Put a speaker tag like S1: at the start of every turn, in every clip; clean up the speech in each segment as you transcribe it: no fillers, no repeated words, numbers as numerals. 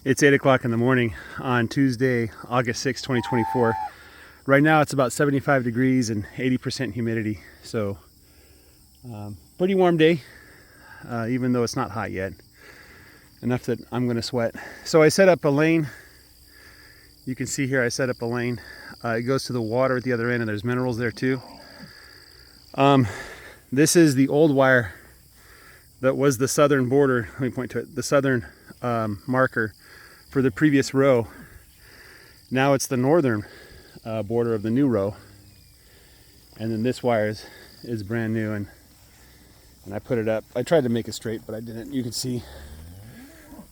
S1: It's 8 o'clock in the morning on Tuesday, August 6, 2024. Right now it's about 75 degrees and 80% humidity. So pretty warm day, even though it's not hot yet. Enough that I'm gonna sweat. So I set up a lane. You can see here I set up a lane. It goes to the water at the other end and there's minerals there too. This is the old wire that was the southern border. Let me point to it. The southern marker for the previous row. Now it's the northern border of the new row. And then this wire is brand new, and I put it up. I tried to make it straight, but I didn't. You can see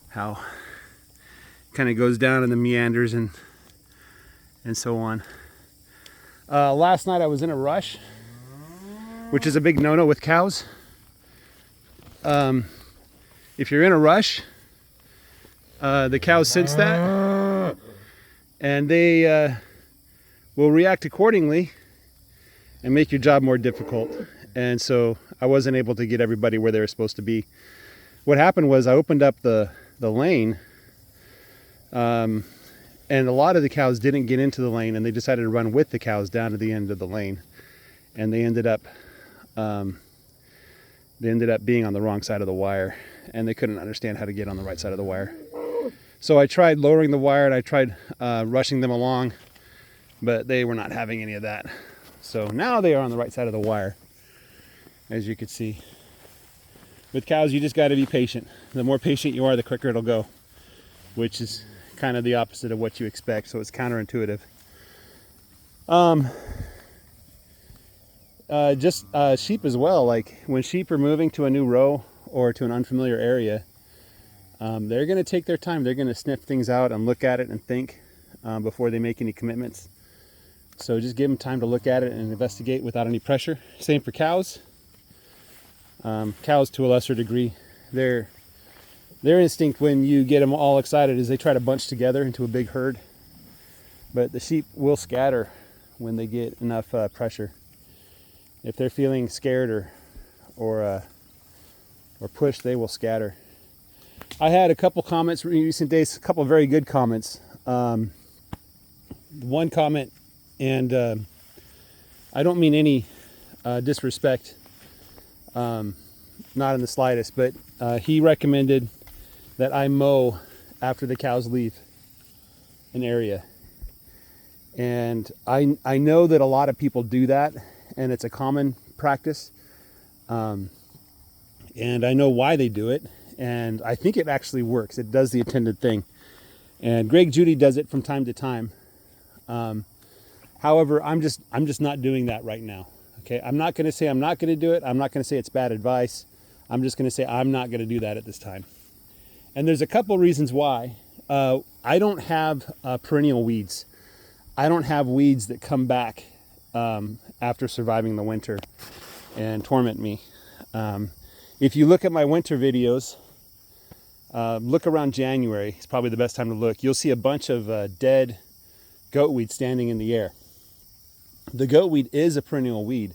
S1: how it kind of goes down in the meanders and so on. Last night I was in a rush, which is a big no-no with cows. If you're in a rush, the cows sense that, and they will react accordingly and make your job more difficult. And so I wasn't able to get everybody where they were supposed to be. What happened was I opened up the lane, and a lot of the cows didn't get into the lane, and they decided to run with the cows down to the end of the lane, and they ended up being on the wrong side of the wire, and they couldn't understand how to get on the right side of the wire. So I tried lowering the wire and I tried rushing them along, but they were not having any of that. So now they are on the right side of the wire, as you can see. With cows, you just got to be patient. The more patient you are, the quicker it'll go, which is kind of the opposite of what you expect, so it's counterintuitive. Sheep as well. Like when sheep are moving to a new row or to an unfamiliar area, they're going to take their time. They're going to sniff things out and look at it and think before they make any commitments. So just give them time to look at it and investigate without any pressure. Same for cows. Cows, to a lesser degree, their instinct when you get them all excited is they try to bunch together into a big herd. But the sheep will scatter when they get enough pressure. If they're feeling scared or pushed, they will scatter. I had a couple comments in recent days, a couple of very good comments. One comment, and I don't mean any disrespect, not in the slightest, but he recommended that I mow after the cows leave an area. And I know that a lot of people do that, and it's a common practice. And I know why they do it. And I think it actually works. It does the intended thing. And Greg Judy does it from time to time. However, I'm just not doing that right now. Okay, I'm not going to say I'm not going to do it. I'm not going to say it's bad advice. I'm just going to say I'm not going to do that at this time. And there's a couple reasons why. I don't have perennial weeds. I don't have weeds that come back after surviving the winter and torment me. If you look at my winter videos, look around January. It's probably the best time to look. You'll see a bunch of dead goatweed standing in the air. The goatweed is a perennial weed,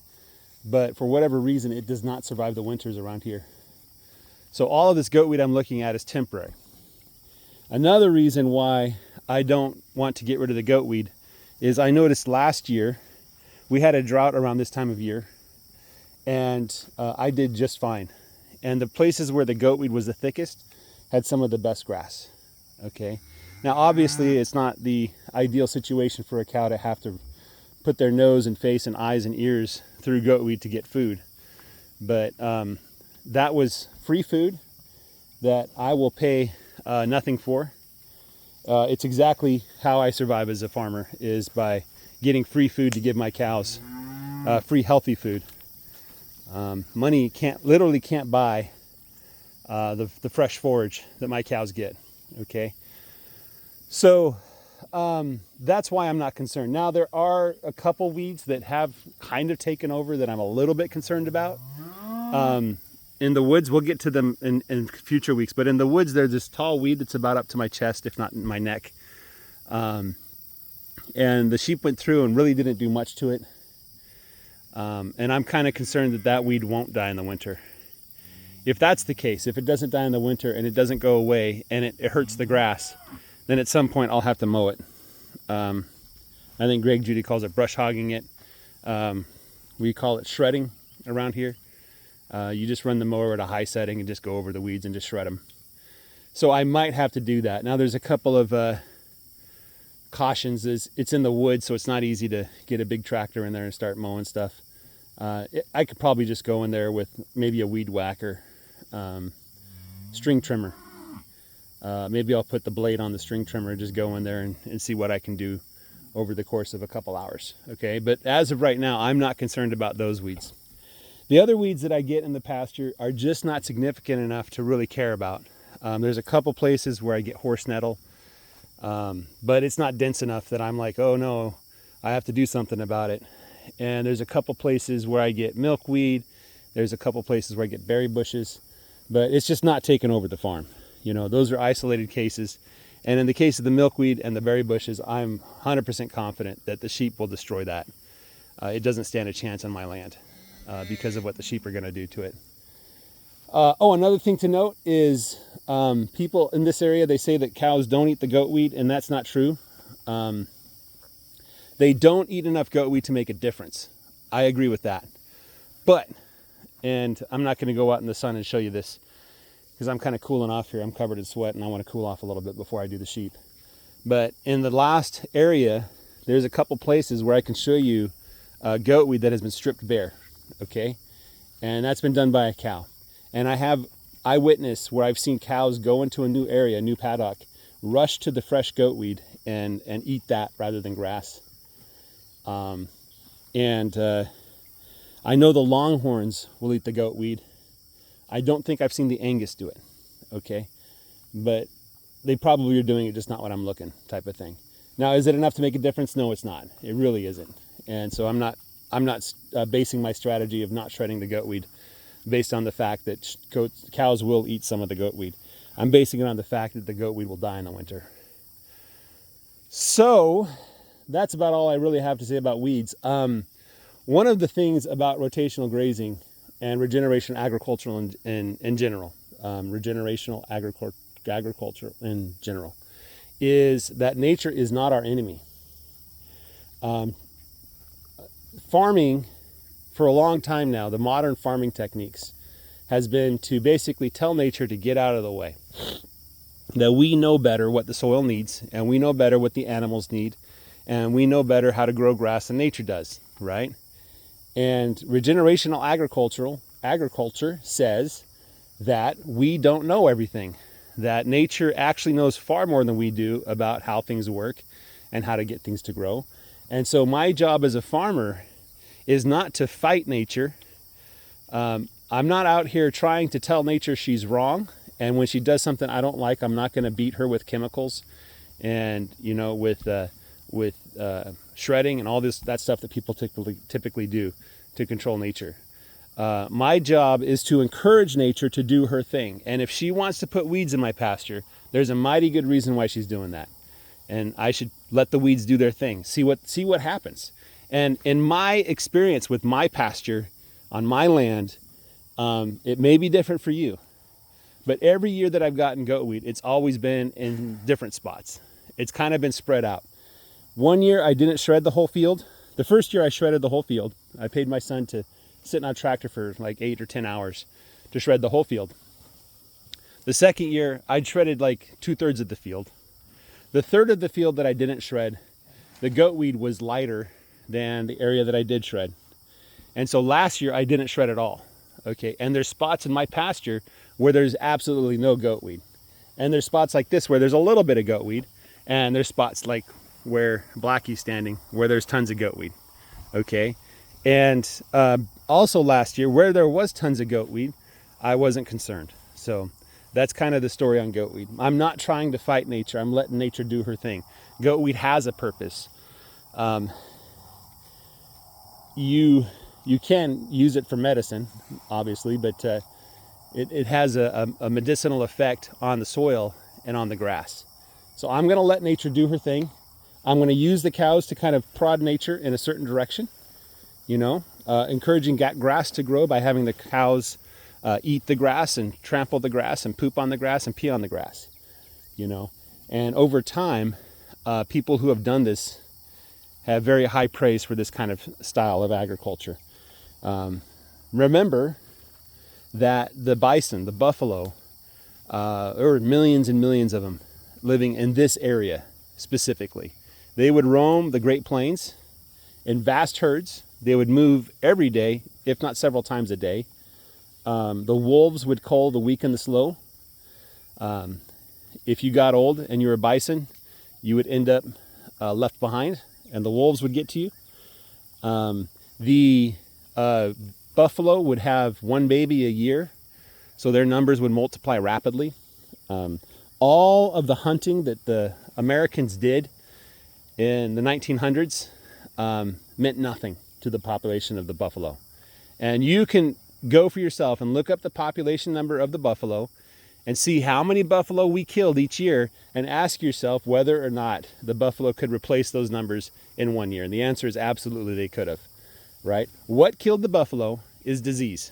S1: but for whatever reason, it does not survive the winters around here. So all of this goatweed I'm looking at is temporary. Another reason why I don't want to get rid of the goatweed is I noticed last year we had a drought around this time of year, and I did just fine. And the places where the goatweed was the thickest had some of the best grass. Okay. Now, obviously, it's not the ideal situation for a cow to have to put their nose and face and eyes and ears through goatweed to get food. But that was free food that I will pay nothing for. It's exactly how I survive as a farmer, is by getting free food to give my cows, free healthy food. Money literally can't buy the fresh forage that my cows get. Okay, so that's why I'm not concerned. Now, there are a couple weeds that have kind of taken over that I'm a little bit concerned about. In the woods, we'll get to them in future weeks, but in the woods there's this tall weed that's about up to my chest, if not in my neck. And the sheep went through and really didn't do much to it. And I'm kind of concerned that weed won't die in the winter. if that's the case, if it doesn't die in the winter and it doesn't go away and it hurts the grass, then at some point I'll have to mow it. I think Greg Judy calls it brush hogging it. We call it shredding around here. You just run the mower at a high setting and just go over the weeds and just shred them. So I might have to do that. Now there's a couple of cautions. It's in the woods, so it's not easy to get a big tractor in there and start mowing stuff. I could probably just go in there with maybe a weed whacker, string trimmer. Maybe I'll put the blade on the string trimmer and just go in there and see what I can do over the course of a couple hours. Okay, but as of right now, I'm not concerned about those weeds. The other weeds that I get in the pasture are just not significant enough to really care about. There's a couple places where I get horse nettle, but it's not dense enough that I'm like, oh no, I have to do something about it. And there's a couple places where I get milkweed. There's a couple places where I get berry bushes, but it's just not taking over the farm. You know, those are isolated cases. And in the case of the milkweed and the berry bushes, I'm 100% confident that the sheep will destroy that. It doesn't stand a chance on my land because of what the sheep are going to do to it. Another thing to note is people in this area, they say that cows don't eat the goatweed, and that's not true. They don't eat enough goatweed to make a difference. I agree with that. But, and I'm not going to go out in the sun and show you this because I'm kind of cooling off here. I'm covered in sweat and I want to cool off a little bit before I do the sheep. But in the last area, there's a couple places where I can show you goatweed that has been stripped bare, okay? And that's been done by a cow. And I have eyewitness where I've seen cows go into a new area, a new paddock, rush to the fresh goatweed and eat that rather than grass. I know the longhorns will eat the goatweed. I don't think I've seen the Angus do it, okay? But they probably are doing it, just not what I'm looking, type of thing. Now, is it enough to make a difference? No, it's not. It really isn't. And so I'm not basing my strategy of not shredding the goatweed based on the fact that cows will eat some of the goatweed. I'm basing it on the fact that the goatweed will die in the winter. So that's about all I really have to say about weeds. One of the things about rotational grazing and regeneration agriculture in general, regenerational agriculture in general, is that nature is not our enemy. Farming, for a long time now, the modern farming techniques has been to basically tell nature to get out of the way. That we know better what the soil needs, and we know better what the animals need, and we know better how to grow grass than nature does, right? And regenerational agriculture says that we don't know everything, that nature actually knows far more than we do about how things work and how to get things to grow. And so my job as a farmer is not to fight nature. I'm not out here trying to tell nature she's wrong, and when she does something I don't like, I'm not going to beat her with chemicals and, you know, with shredding and all that stuff that people typically do to control nature. My job is to encourage nature to do her thing. And if she wants to put weeds in my pasture, there's a mighty good reason why she's doing that. And I should let the weeds do their thing. See what happens. And in my experience with my pasture on my land, it may be different for you. But every year that I've gotten goatweed, it's always been in different spots. It's kind of been spread out. One year I didn't shred the whole field. The first year I shredded the whole field. I paid my son to sit on a tractor for like 8 or 10 hours to shred the whole field. The second year I'd shredded like 2/3 of the field. The third of the field that I didn't shred, the goatweed was lighter than the area that I did shred. And so last year I didn't shred at all. Okay, and there's spots in my pasture where there's absolutely no goatweed. And there's spots like this where there's a little bit of goatweed. And there's spots like where Blackie's standing where there's tons of goatweed. Okay, and also last year where there was tons of goatweed, I wasn't concerned. So that's kind of the story on goatweed. I'm not trying to fight nature. I'm letting nature do her thing. Goatweed has a purpose. You can use it for medicine, obviously, but it has a medicinal effect on the soil and on the grass. So I'm going to let nature do her thing. I'm going to use the cows to kind of prod nature in a certain direction, you know, encouraging grass to grow by having the cows eat the grass and trample the grass and poop on the grass and pee on the grass, you know. And over time, people who have done this have very high praise for this kind of style of agriculture. Remember that the bison, the buffalo, there were millions and millions of them living in this area specifically. They would roam the Great Plains in vast herds. They would move every day, if not several times a day. The wolves would cull the weak and the slow. If you got old and you were a bison, you would end up left behind, and the wolves would get to you. The buffalo would have one baby a year, so their numbers would multiply rapidly. All of the hunting that the Americans did in the 1900s meant nothing to the population of the buffalo. And you can go for yourself and look up the population number of the buffalo and see how many buffalo we killed each year, and ask yourself whether or not the buffalo could replace those numbers in one year. And the answer is absolutely they could have, right? What killed the buffalo is disease,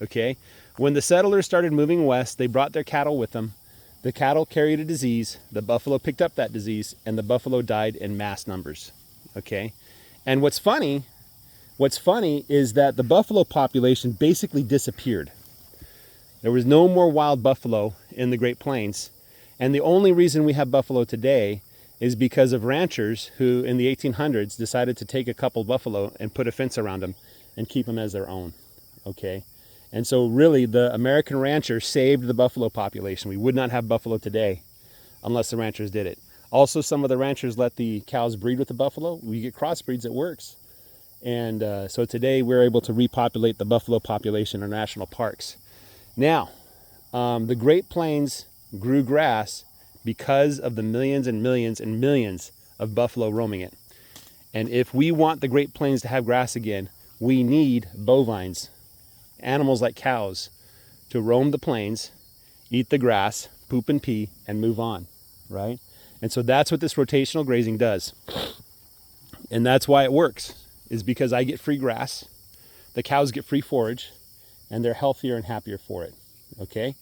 S1: okay? When the settlers started moving west, they brought their cattle with them. The cattle carried a disease, the buffalo picked up that disease, and the buffalo died in mass numbers, okay? And what's funny is that the buffalo population basically disappeared. There was no more wild buffalo in the Great Plains. And the only reason we have buffalo today is because of ranchers who in the 1800s decided to take a couple buffalo and put a fence around them and keep them as their own, okay? And so really the American rancher saved the buffalo population. We would not have buffalo today unless the ranchers did it. Also, some of the ranchers let the cows breed with the buffalo. We get crossbreeds, it works. And so today we're able to repopulate the buffalo population in national parks. Now, the Great Plains grew grass because of the millions and millions and millions of buffalo roaming it. And if we want the Great Plains to have grass again, we need bovines, animals like cows, to roam the plains, eat the grass, poop and pee, and move on, right? And so that's what this rotational grazing does. And that's why it works, is because I get free grass, the cows get free forage, and they're healthier and happier for it, okay?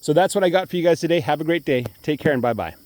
S1: So that's what I got for you guys today. Have a great day. Take care and bye-bye.